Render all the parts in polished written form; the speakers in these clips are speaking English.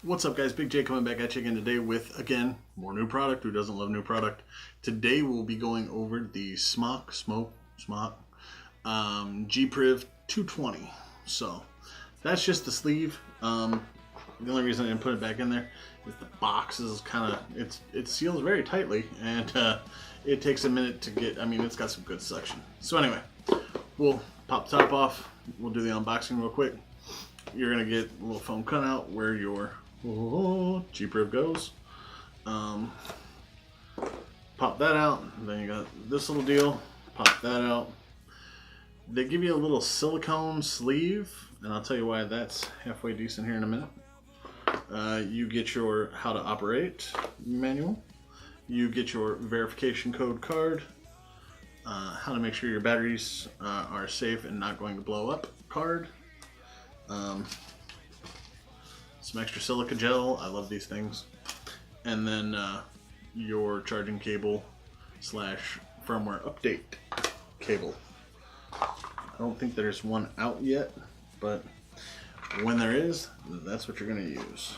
What's up, guys? Big J coming back at you again today with, again, more new product. Who doesn't love new product? Today we'll be going over the Smok G-Priv 220. So that's just the sleeve. The only reason I didn't put it back in there is the box is kind of, it seals very tightly, and it takes a minute to get, it's got some good suction. So anyway, we'll pop the top off. We'll do the unboxing real quick. You're going to get a little foam cutout where your G-Priv goes. Pop that out. Then you got this little deal. Pop that out. They give you a little silicone sleeve, and I'll tell you why that's halfway decent here in a minute. You get your how to operate manual. You get your verification code card. How to make sure your batteries are safe and not going to blow up card. Some extra silica gel. I love these things. And then your charging cable / firmware update cable. I don't think there's one out yet, but when there is, that's what you're going to use.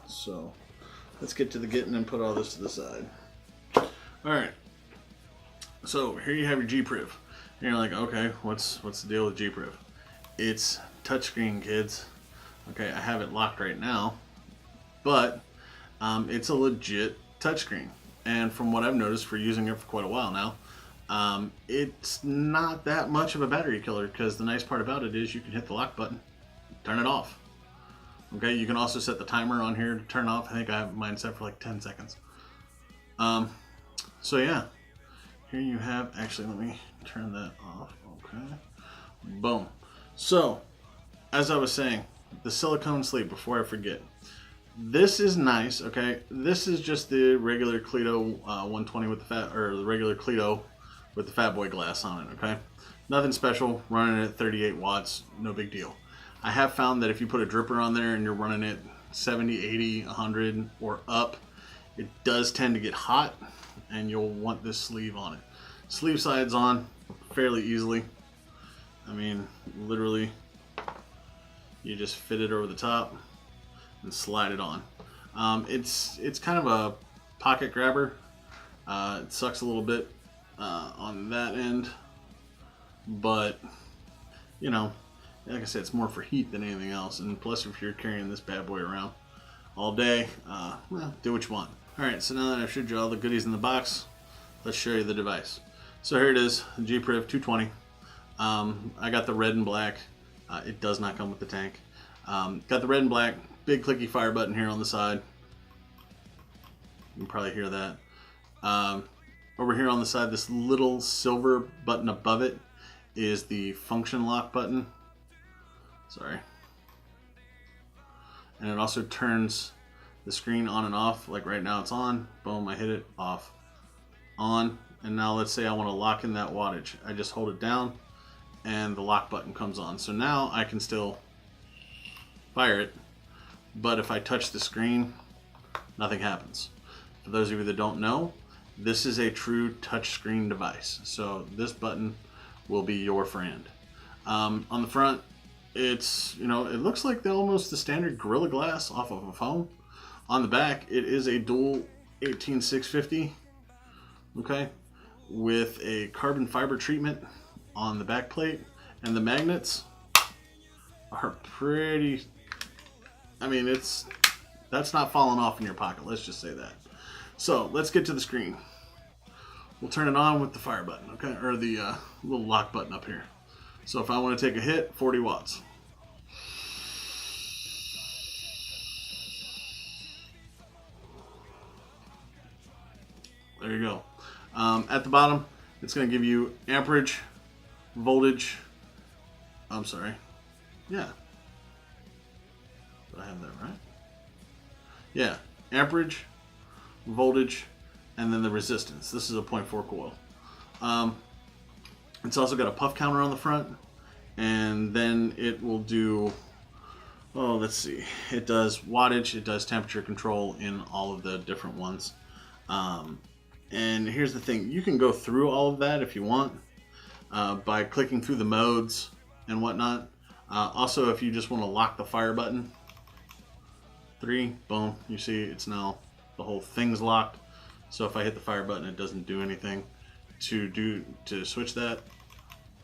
So let's get to the getting and put all this to the side. Alright, so here you have your G-Priv. And you're like, okay, what's the deal with G-Priv? It's touchscreen, kids. Okay, I have it locked right now, but it's a legit touchscreen. And from what I've noticed for using it for quite a while now, it's not that much of a battery killer, because the nice part about it is you can hit the lock button, turn it off. Okay, you can also set the timer on here to turn off. I think I have mine set for like 10 seconds. So yeah, here you have, actually let me turn that off. Okay, boom. So as I was saying, the silicone sleeve, before I forget, this is nice. Okay, this is just the regular Cleto 120 with the fat, or the regular Cleto with the Fat Boy glass on it. Okay, nothing special, running at 38 watts, no big deal. I have found that if you put a dripper on there and you're running it 70, 80, 100 or up, it does tend to get hot, and you'll want this sleeve on it. Sleeve side's on fairly easily. Literally, you just fit it over the top and slide it on. It's kind of a pocket grabber. It sucks a little bit on that end, but you know, like I said, it's more for heat than anything else. And plus, if you're carrying this bad boy around all day, well, do what you want. Alright, so now that I've showed you all the goodies in the box, let's show you the device. So here it is, the G-Priv 220. I got the red and black. It does not come with the tank. Got the red and black, big clicky fire button here on the side. You can probably hear that. Over here on the side, this little silver button above it is the function lock button. Sorry. And it also turns the screen on and off. Like right now it's on. Boom, I hit it, off, on. And now let's say I want to lock in that wattage. I just hold it down and the lock button comes on. So now I can still fire it, but if I touch the screen, nothing happens. For those of you that don't know, this is a true touchscreen device. So this button will be your friend. On the front, it's, it looks like almost the standard Gorilla Glass off of a phone. On the back, it is a dual 18650, okay, with a carbon fiber treatment on the back plate, and the magnets are pretty, that's not falling off in your pocket, let's just say that. So let's get to the screen. We'll turn it on with the fire button, okay, or the little lock button up here. So if I want to take a hit, 40 watts. There you go. At the bottom, it's going to give you amperage, voltage. I'm sorry. Yeah. Did I have that right? Yeah. Amperage, voltage, and then the resistance. This is a 0.4 coil. It's also got a puff counter on the front, and then it will do, let's see. It does wattage, it does temperature control in all of the different ones. And here's the thing, you can go through all of that if you want by clicking through the modes and whatnot. Also, if you just want to lock the fire button, 3, boom, you see it's now, the whole thing's locked. So if I hit the fire button, it doesn't do anything. To switch that,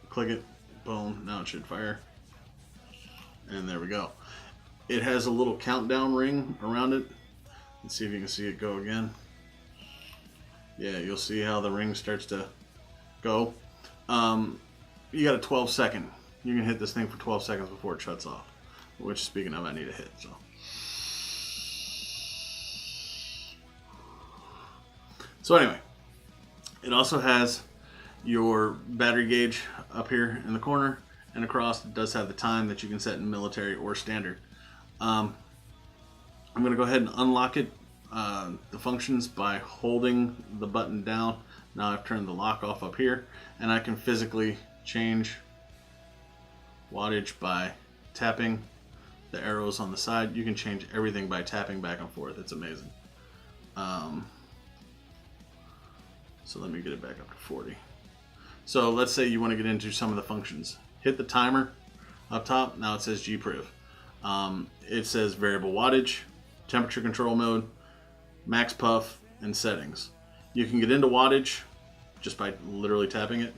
click it, boom, now it should fire. And there we go. It has a little countdown ring around it. Let's see if you can see it go again. Yeah, you'll see how the ring starts to go. You got a 12-second. You can hit this thing for 12 seconds before it shuts off. Which, speaking of, I need a hit. So anyway, it also has your battery gauge up here in the corner and across. It does have the time that you can set in military or standard. I'm going to go ahead and unlock it, the functions, by holding the button down. Now I've turned the lock off up here, and I can physically change wattage by tapping the arrows on the side. You can change everything by tapping back and forth. It's amazing. So let me get it back up to 40. So let's say you want to get into some of the functions. Hit the timer up top. Now it says G-Priv. It says variable wattage, temperature control mode, max puff, and settings. You can get into wattage just by literally tapping it.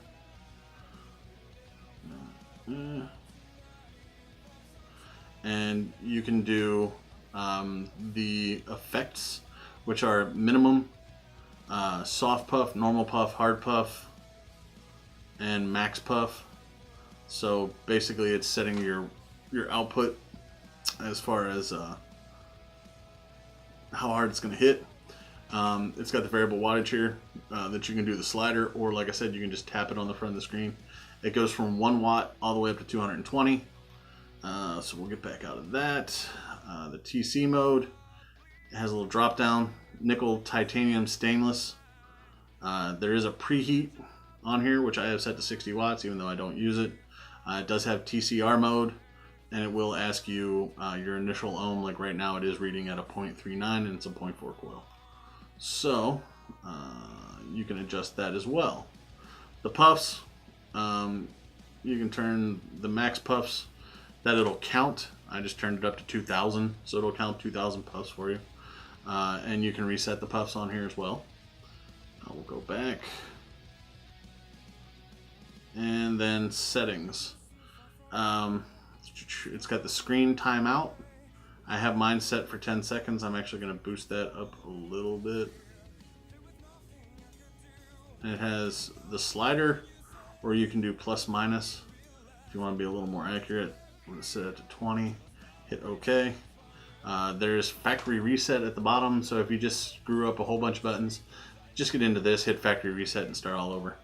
And you can do the effects, which are minimum, soft puff, normal puff, hard puff, and max puff. So basically it's setting your output as far as how hard it's going to hit. It's got the variable wattage here that you can do the slider, or like I said, you can just tap it on the front of the screen. It goes from 1 watt all the way up to 220. So we'll get back out of that. The TC mode, it has a little drop down, nickel, titanium, stainless. There is a preheat on here, which I have set to 60 watts, even though I don't use it. It does have TCR mode, and it will ask you your initial ohm. Like right now it is reading at a 0.39 and it's a 0.4 coil. So you can adjust that as well. The puffs, you can turn the max puffs that it'll count. I just turned it up to 2,000, so it'll count 2,000 puffs for you. And you can reset the puffs on here as well. We'll go back. And then settings. It's got the screen timeout. I have mine set for 10 seconds. I'm actually going to boost that up a little bit. And it has the slider, or you can do plus minus if you want to be a little more accurate. I'm going to set it to 20. Hit OK. There's factory reset at the bottom, so if you just screw up a whole bunch of buttons, just get into this, hit factory reset, and start all over.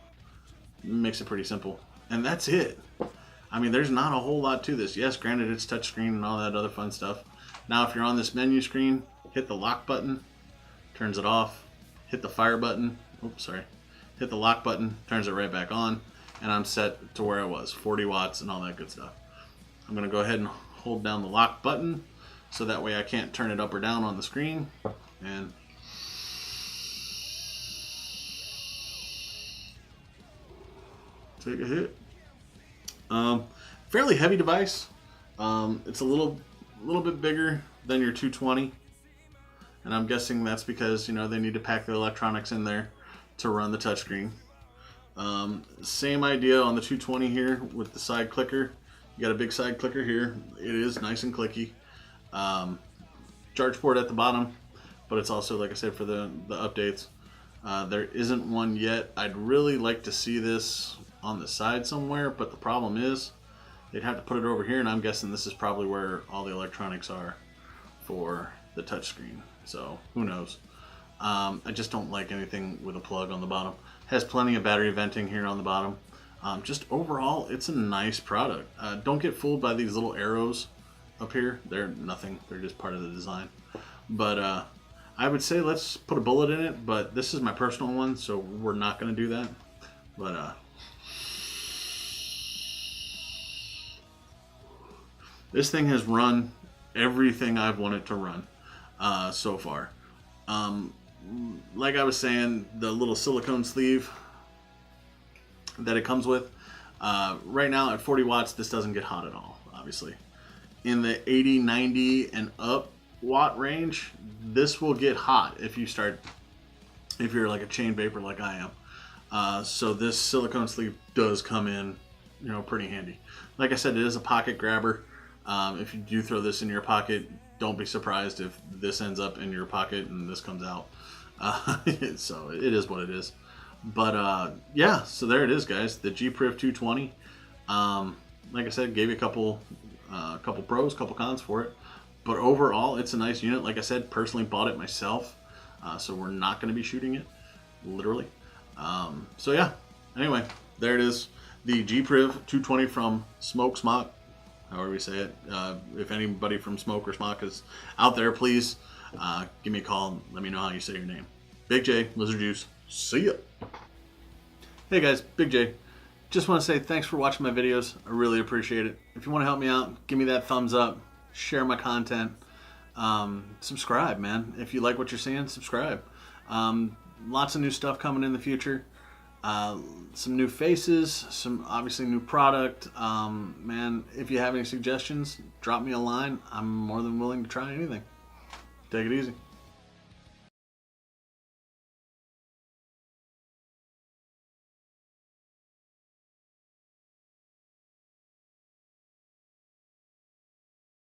Makes it pretty simple. And that's it. I mean, there's not a whole lot to this. Yes, granted, it's touchscreen and all that other fun stuff. Now, if you're on this menu screen, hit the lock button, turns it off. Hit the fire button. Oops, sorry. Hit the lock button, turns it right back on. And I'm set to where I was, 40 watts and all that good stuff. I'm going to go ahead and hold down the lock button, so that way I can't turn it up or down on the screen. And take a hit. Fairly heavy device. It's a little bit bigger than your 220, and I'm guessing that's because, you know, they need to pack the electronics in there to run the touchscreen. Same idea on the 220 here with the side clicker. You got a big side clicker here. It is nice and clicky. Charge port at the bottom, but it's also, like I said, for the updates. There isn't one yet. I'd really like to see this on the side somewhere, but the problem is they'd have to put it over here, and I'm guessing this is probably where all the electronics are for the touchscreen. So who knows? I just don't like anything with a plug on the bottom. Has plenty of battery venting here on the bottom. Just overall, it's a nice product. Don't get fooled by these little arrows up here. They're nothing. They're just part of the design. But I would say let's put a bullet in it, but this is my personal one, so we're not going to do that. But this thing has run everything I've wanted to run so far. Like I was saying, the little silicone sleeve that it comes with, right now at 40 watts, this doesn't get hot at all, obviously. In the 80, 90, and up, watt range, this will get hot if you're like a chain vapor like I am. So this silicone sleeve does come in, pretty handy. Like I said, it is a pocket grabber. If you do throw this in your pocket, don't be surprised if this ends up in your pocket and this comes out. So it is what it is. But yeah, so there it is, guys. The G-Priv 220. Like I said, gave you a couple pros, couple cons for it. But overall, it's a nice unit. Like I said, personally bought it myself. So we're not going to be shooting it, literally. So yeah, anyway, there it is. The G-Priv 220 from Smok, however we say it. If anybody from Smok or Smok is out there, please give me a call and let me know how you say your name. Big J, Lizard Juice. See ya. Hey guys, Big J. Just want to say thanks for watching my videos. I really appreciate it. If you want to help me out, give me that thumbs up. Share my content. Subscribe, man. If you like what you're seeing, subscribe. Lots of new stuff coming in the future. Some new faces, some obviously new product. Man, if you have any suggestions, drop me a line. I'm more than willing to try anything. Take it easy.